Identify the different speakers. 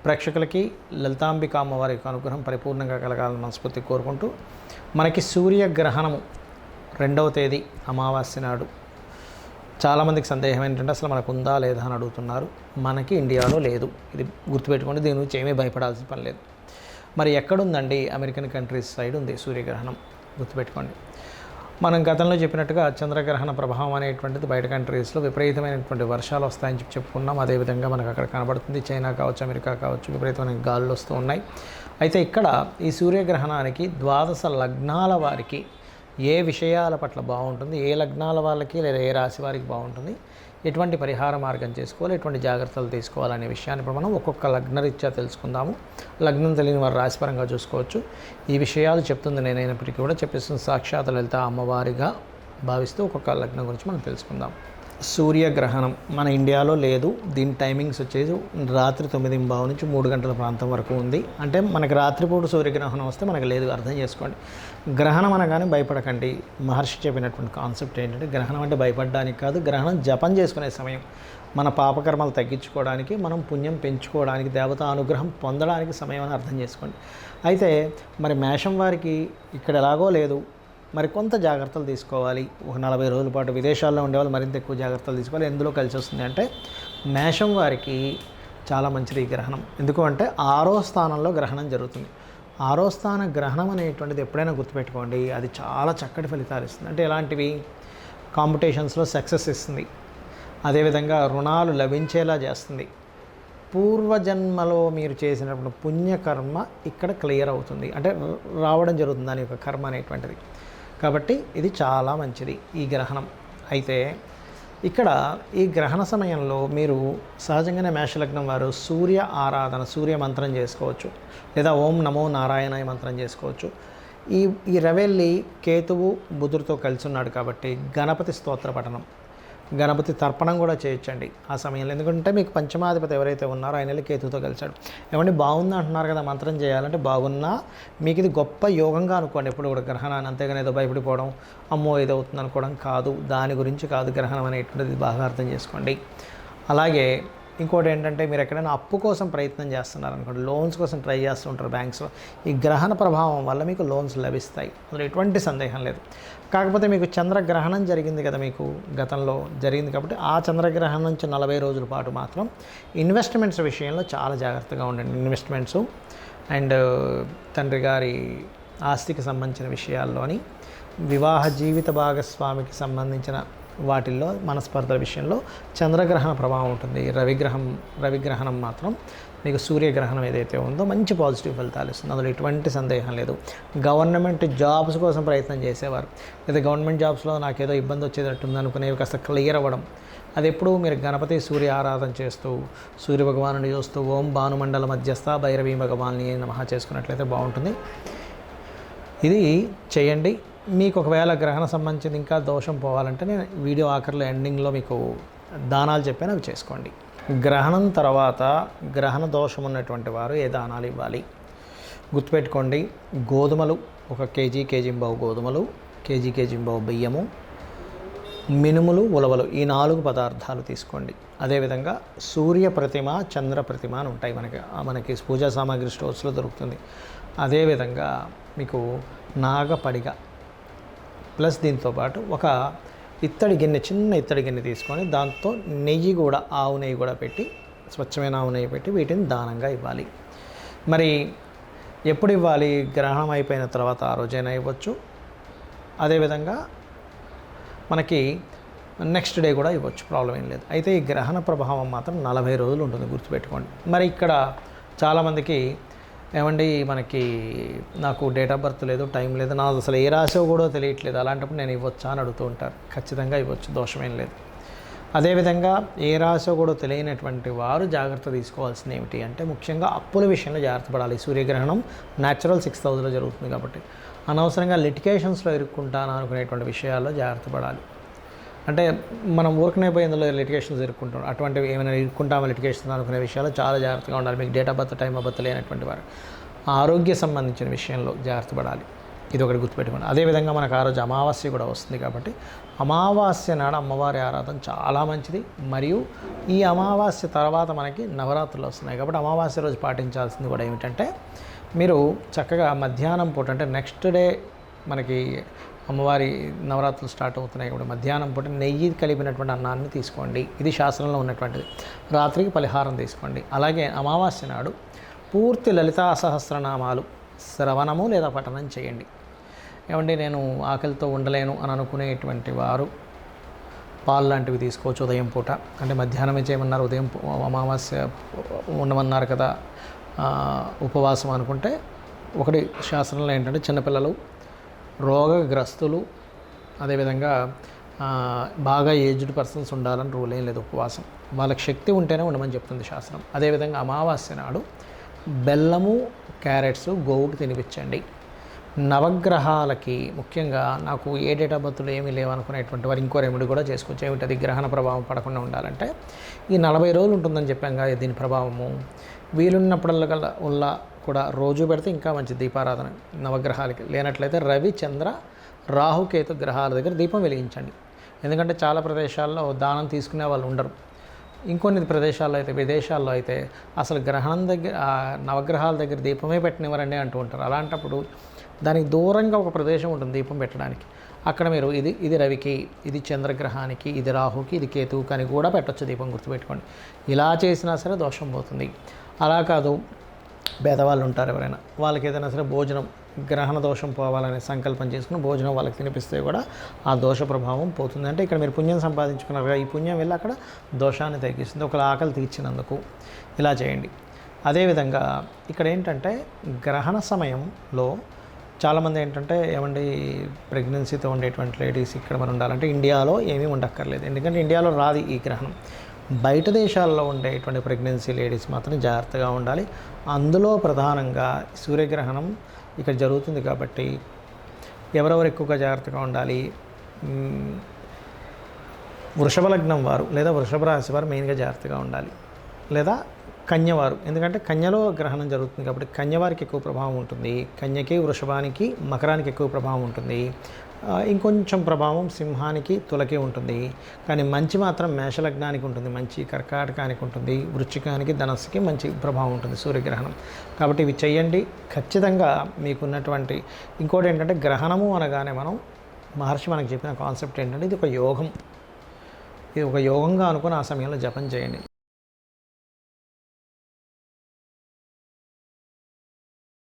Speaker 1: ప్రేక్షకులకి లలితాంబిక అమ్మవారి యొక్క అనుగ్రహం పరిపూర్ణంగా కలగాలని మనస్ఫూర్తి కోరుకుంటూ, మనకి సూర్యగ్రహణము 2వ తేదీ అమావాస్య నాడు. చాలామందికి సందేహం ఏంటంటే అసలు మనకు ఉందా లేదా అని అడుగుతున్నారు. మనకి ఇండియాలో లేదు, ఇది గుర్తుపెట్టుకోండి. దీని గురించి ఏమీ భయపడాల్సిన పని లేదు. మరి ఎక్కడుందండి? అమెరికన్ కంట్రీస్ సైడ్ ఉంది సూర్యగ్రహణం, గుర్తుపెట్టుకోండి. మనం గతంలో చెప్పినట్టుగా చంద్రగ్రహణ ప్రభావం అనేటువంటిది బయట కంట్రీస్లో విపరీతమైనటువంటి వర్షాలు వస్తాయని చెప్పుకున్నాం. అదేవిధంగా మనకు అక్కడ కనబడుతుంది. చైనా కావచ్చు, అమెరికా కావచ్చు, విపరీతమైన గాలులు వస్తూ ఉన్నాయి. అయితే ఇక్కడ ఈ సూర్యగ్రహణానికి 12 లగ్నాల వారికి ఏ విషయాల పట్ల బాగుంటుంది, ఏ లగ్నాల వాళ్ళకి లేదా ఏ రాశి వారికి బాగుంటుంది, ఎటువంటి పరిహార మార్గం చేసుకోవాలి, ఎటువంటి జాగ్రత్తలు తీసుకోవాలనే విషయాన్ని ఇప్పుడు మనం ఒక్కొక్క లగ్నరీత్యా తెలుసుకుందాము. లగ్నం తెలియని వారు రాశిపరంగా చూసుకోవచ్చు. ఈ విషయాలు చెప్తుంది నేనైనప్పటికీ కూడా చెప్పిస్తున్న సాక్షాత్ లలిత అమ్మవారిగా భావిస్తూ ఒక్కొక్క లగ్నం గురించి మనం తెలుసుకుందాం. సూర్యగ్రహణం మన ఇండియాలో లేదు. దీని టైమింగ్స్ వచ్చేసి రాత్రి 9:15 నుంచి 3 గంటల ప్రాంతం వరకు ఉంది. అంటే మనకి రాత్రిపూట సూర్యగ్రహణం వస్తే మనకు లేదు, అర్థం చేసుకోండి. గ్రహణం అనగానే భయపడకండి. మహర్షి చెప్పినటువంటి కాన్సెప్ట్ ఏంటంటే గ్రహణం అంటే భయపడడానికి కాదు, గ్రహణం జపం చేసుకునే సమయం. మన పాపకర్మలు తగ్గించుకోవడానికి, మనం పుణ్యం పెంచుకోవడానికి, దేవతా అనుగ్రహం పొందడానికి సమయం అని అర్థం చేసుకోండి. అయితే మరి మేషం వారికి ఇక్కడ ఎలాగో లేదు, మరి కొంత జాగ్రత్తలు తీసుకోవాలి. ఒక 40 రోజుల పాటు విదేశాల్లో ఉండేవాళ్ళు మరింత ఎక్కువ జాగ్రత్తలు తీసుకోవాలి. ఎందులో కలిసి వస్తుంది అంటే మేషం వారికి చాలా మంచిది ఈ గ్రహణం. ఎందుకు అంటే 6వ స్థానంలో గ్రహణం జరుగుతుంది. 6వ స్థాన గ్రహణం అనేటువంటిది ఎప్పుడైనా గుర్తుపెట్టుకోండి, అది చాలా చక్కటి ఫలితాలు ఇస్తుంది. అంటే ఎలాంటివి? కాంపిటీషన్స్లో సక్సెస్ ఇస్తుంది. అదేవిధంగా రుణాలు లభించేలా చేస్తుంది. పూర్వజన్మలో మీరు చేసినప్పుడు పుణ్యకర్మ ఇక్కడ క్లియర్ అవుతుంది, అంటే రావడం జరుగుతుంది దాని యొక్క కర్మ అనేటువంటిది. కాబట్టి ఇది చాలా మంచిది ఈ గ్రహణం. అయితే ఇక్కడ ఈ గ్రహణ సమయంలో మీరు సహజంగానే మేషలగ్నం వారు సూర్య ఆరాధన, సూర్య మంత్రం చేసుకోవచ్చు, లేదా ఓం నమో నారాయణాయ మంత్రం చేసుకోవచ్చు. ఈ రవెల్లి కేతువు బుధుడితో కలిసి ఉన్నాడు కాబట్టి గణపతి స్తోత్ర పఠనం, గణపతి తర్పణం కూడా చేయొచ్చండి ఆ సమయంలో. ఎందుకంటే మీకు పంచమాధిపతి ఎవరైతే ఉన్నారో ఆయన కేతుతో కలిశాడు. ఏమంటే బాగుంది అంటున్నారు కదా, మంత్రం చేయాలంటే బాగున్నా మీకు ఇది గొప్ప యోగంగా అనుకోండి ఎప్పుడు కూడా గ్రహణాన్ని. అంతేగాని ఏదో భయపడిపోవడం, అమ్మో ఏదో అవుతుంది అనుకోవడం కాదు, దాని గురించి కాదు. గ్రహణం అనేటువంటిది బాగా అర్థం చేసుకోండి. అలాగే ఇంకోటి ఏంటంటే మీరు ఎక్కడైనా అప్పు కోసం ప్రయత్నం చేస్తున్నారు అనుకోండి, లోన్స్ కోసం ట్రై చేస్తుంటారు బ్యాంక్స్లో, ఈ గ్రహణ ప్రభావం వల్ల మీకు లోన్స్ లభిస్తాయి, అందులో ఎటువంటి సందేహం లేదు. కాకపోతే మీకు చంద్రగ్రహణం జరిగింది కదా, మీకు గతంలో జరిగింది కాబట్టి ఆ చంద్రగ్రహణం నుంచి 40 రోజుల పాటు మాత్రం ఇన్వెస్ట్మెంట్స్ విషయంలో చాలా జాగ్రత్తగా ఉండండి. ఇన్వెస్ట్మెంట్స్ అండ్ తండ్రి గారి ఆస్తికి సంబంధించిన విషయాల్లోని, వివాహ జీవిత భాగస్వామికి సంబంధించిన వాటిల్లో మనస్పర్ధల విషయంలో చంద్రగ్రహణ ప్రభావం ఉంటుంది. రవిగ్రహణం మాత్రం మీకు సూర్యగ్రహణం ఏదైతే ఉందో మంచి పాజిటివ్ ఫలితాలు ఇస్తుంది, అందులో ఎటువంటి సందేహం లేదు. గవర్నమెంట్ జాబ్స్ కోసం ప్రయత్నం చేసేవారు, లేదా గవర్నమెంట్ జాబ్స్లో నాకేదో ఇబ్బంది వచ్చేటట్టుంది అనుకునేవి కాస్త క్లియర్ అవ్వడం, అది ఎప్పుడు మీరు గణపతి సూర్య ఆరాధన చేస్తూ, సూర్య భగవానుని చూస్తూ ఓం భానుమండల మధ్యస్థ భైరవీ భగవాన్ని నమః చేసుకున్నట్లయితే బాగుంటుంది. ఇది చేయండి. మీకు ఒకవేళ గ్రహణ సంబంధించింది ఇంకా దోషం పోవాలంటే నేను వీడియో ఆఖరిలో ఎండింగ్లో మీకు దానాలు చెప్పాను, అవి చేసుకోండి. గ్రహణం తర్వాత గ్రహణ దోషం ఉన్నటువంటి వారు ఏ దానాలు ఇవ్వాలి? గుర్తుపెట్టుకోండి, గోధుమలు 1 కేజీ, కేజీంబావు గోధుమలు, కేజీంబావు బియ్యము, మినుములు, ఉలవలు, ఈ 4 పదార్థాలు తీసుకోండి. అదేవిధంగా సూర్య ప్రతిమ, చంద్ర ప్రతిమ అని ఉంటాయి మనకి పూజా సామాగ్రి స్టోర్స్లో దొరుకుతుంది. అదేవిధంగా మీకు నాగపడిగ ప్లస్ దీంతోపాటు ఒక ఇత్తడి గిన్నె, చిన్న ఇత్తడి గిన్నె తీసుకొని దాంతో నెయ్యి కూడా, ఆవు నెయ్యి కూడా పెట్టి, స్వచ్ఛమైన ఆవు నెయ్యి పెట్టి వీటిని దానంగా ఇవ్వాలి. మరి ఎప్పుడు ఇవ్వాలి? గ్రహణం అయిపోయిన తర్వాత ఆ రోజైనా ఇవ్వచ్చు. అదేవిధంగా మనకి నెక్స్ట్ డే కూడా ఇవ్వచ్చు, ప్రాబ్లం ఏం లేదు. అయితే ఈ గ్రహణ ప్రభావం మాత్రం 40 రోజులు ఉంటుంది, గుర్తుపెట్టుకోండి. మరి ఇక్కడ చాలామందికి ఏమండి మనకి నాకు డేట్ ఆఫ్ బర్త్ లేదు, టైం లేదు, నాకు అసలు ఏ రాశో కూడా తెలియట్లేదు, అలాంటప్పుడు నేను ఇవ్వచ్చా అని అడుగుతూ ఉంటారు. ఖచ్చితంగా ఇవ్వచ్చు, దోషమేం లేదు. అదేవిధంగా ఏ రాశో కూడా తెలియనటువంటి వారు జాగ్రత్త తీసుకోవాల్సింది ఏమిటి అంటే ముఖ్యంగా అప్పుల విషయంలో జాగ్రత్త పడాలి. సూర్యగ్రహణం న్యాచురల్ 6th హౌస్లో జరుగుతుంది కాబట్టి అనవసరంగా లిటిగేషన్స్లో ఇరుక్కుంటాను అనుకునేటువంటి విషయాల్లో జాగ్రత్త పడాలి. అంటే మనం ఊరికనే పోయి ఇందులో లిటిగేషన్స్ ఇరుక్కుంటాం, అటువంటివి ఏమైనా ఇరుక్కుంటామో లిటిగేషన్స్ అనుకునే విషయాల్లో చాలా జాగ్రత్తగా ఉండాలి. మీకు date of birth, time of birth లేనటువంటి వారు ఆరోగ్య సంబంధించిన విషయంలో జాగ్రత్త పడాలి. ఇది ఒకటి గుర్తుపెట్టుకోండి. అదేవిధంగా మనకు ఆ రోజు అమావాస్య కూడా వస్తుంది కాబట్టి అమావాస్య నాడు అమ్మవారి ఆరాధన చాలా మంచిది. మరియు ఈ అమావాస్య తర్వాత మనకి నవరాత్రులు వస్తున్నాయి కాబట్టి అమావాస్య రోజు పాటించాల్సింది కూడా ఏమిటంటే మీరు చక్కగా మధ్యాహ్నం పూట అంటే నెక్స్ట్ డే మనకి అమ్మవారి నవరాత్రులు స్టార్ట్ అవుతున్నాయి కాబట్టి మధ్యాహ్నం పూట నెయ్యి కలిపినటువంటి అన్నాన్ని తీసుకోండి. ఇది శాస్త్రంలో ఉన్నటువంటిది. రాత్రికి పలహారం తీసుకోండి. అలాగే అమావాస్య నాడు పూర్తి లలితా సహస్రనామాలు శ్రవణము లేదా పఠనం చేయండి. ఏమండి నేను ఆకలితో ఉండలేను అని అనుకునేటువంటి వారు పాలు లాంటివి తీసుకోవచ్చు ఉదయం పూట. అంటే మధ్యాహ్నమే చేయమన్నారు, ఉదయం అమావాస్య ఉండమన్నారు కదా ఉపవాసం అనుకుంటే ఒకటి శాస్త్రంలో ఏంటంటే చిన్నపిల్లలు, రోగగ్రస్తులు, అదేవిధంగా బాగా ఏజ్డ్ పర్సన్స్ ఉండాలని రూల్ ఏం లేదు. ఉపవాసం వాళ్ళకి శక్తి ఉంటేనే ఉండమని చెప్తుంది శాస్త్రం. అదేవిధంగా అమావాస్య నాడు బెల్లము, క్యారెట్స్ గోవుకి తినిపించండి. నవగ్రహాలకి ముఖ్యంగా నాకు ఏ డేట్ ఆఫ్ బర్త్లో ఏమీ లేవనుకునేటువంటి వారు ఇంకో రెమెడీ కూడా చేసుకోవచ్చు. ఏమిటది? గ్రహణ ప్రభావం పడకుండా ఉండాలంటే ఈ 40 రోజులు ఉంటుందని చెప్పాం కదా దీని ప్రభావము. వీలున్నప్పుడల్లా కూడా రోజు పెడితే ఇంకా మంచి దీపారాధన నవగ్రహాలకి. లేనట్లయితే రవి, చంద్ర, రాహుకేతు గ్రహాల దగ్గర దీపం వెలిగించండి. ఎందుకంటే చాలా ప్రదేశాల్లో దానం తీసుకునే వాళ్ళు ఉండరు. ఇంకొన్ని ప్రదేశాల్లో అయితే, విదేశాల్లో అయితే అసలు గ్రహణం దగ్గర నవగ్రహాల దగ్గర దీపమే పెట్టినవరండి అంటూ ఉంటారు. అలాంటప్పుడు దానికి దూరంగా ఒక ప్రదేశం ఉంటుంది దీపం పెట్టడానికి. అక్కడ మీరు ఇది రవికి, ఇది చంద్రగ్రహానికి, ఇది రాహుకి, ఇది కేతువుకి అని కూడా పెట్టవచ్చు దీపం. గుర్తుపెట్టుకోండి. ఇలా చేసినా సరే దోషం పోతుంది. అలా కాదు పేదవాళ్ళు ఉంటారు ఎవరైనా, వాళ్ళకి ఏదైనా సరే భోజనం గ్రహణ దోషం పోవాలనే సంకల్పం చేసుకుని భోజనం వాళ్ళకి తినిపిస్తే కూడా ఆ దోష ప్రభావం పోతుంది. అంటే ఇక్కడ మీరు పుణ్యం సంపాదించుకున్నారు, ఈ పుణ్యం వెళ్ళి అక్కడ దోషాన్ని తగ్గిస్తుంది. ఒకళ్ళ ఆకలి తీర్చినందుకు ఇలా చేయండి. అదేవిధంగా ఇక్కడ ఏంటంటే గ్రహణ సమయంలో చాలామంది ఏంటంటే ఏమండి ప్రెగ్నెన్సీతో ఉండేటువంటి లేడీస్ ఇక్కడ మనం ఉండాలంటే ఇండియాలో ఏమీ ఉండక్కర్లేదు. ఎందుకంటే ఇండియాలో రాదు ఈ గ్రహణం. బయట దేశాల్లో ఉండేటువంటి ప్రెగ్నెన్సీ లేడీస్ మాత్రం జాగ్రత్తగా ఉండాలి. అందులో ప్రధానంగా సూర్యగ్రహణం ఇక్కడ జరుగుతుంది కాబట్టి ఎవరెవరు ఎక్కువగా జాగ్రత్తగా ఉండాలి? వృషభ లగ్నం వారు లేదా వృషభ రాశి వారు మెయిన్గా జాగ్రత్తగా ఉండాలి. లేదా కన్యవారు, ఎందుకంటే కన్యలో గ్రహణం జరుగుతుంది కాబట్టి కన్యవారికి ఎక్కువ ప్రభావం ఉంటుంది. కన్యకి, వృషభానికి, మకరానికి ఎక్కువ ప్రభావం ఉంటుంది. ఇంకొంచెం ప్రభావం సింహానికి, తులకి ఉంటుంది. కానీ మంచి మాత్రం మేషలగ్నానికి ఉంటుంది, మంచి కర్కాటకానికి ఉంటుంది, వృశ్చికానికి, ధనస్సుకి మంచి ప్రభావం ఉంటుంది సూర్యగ్రహణం. కాబట్టి ఇవి చేయండి ఖచ్చితంగా. మీకున్నటువంటి ఇంకోటి ఏంటంటే గ్రహణము అనగానే మహర్షి మనకు చెప్పిన కాన్సెప్ట్ ఏంటంటే ఇది ఒక యోగం. ఇది ఒక యోగంగా అనుకుని ఆ సమయంలో జపం చేయండి.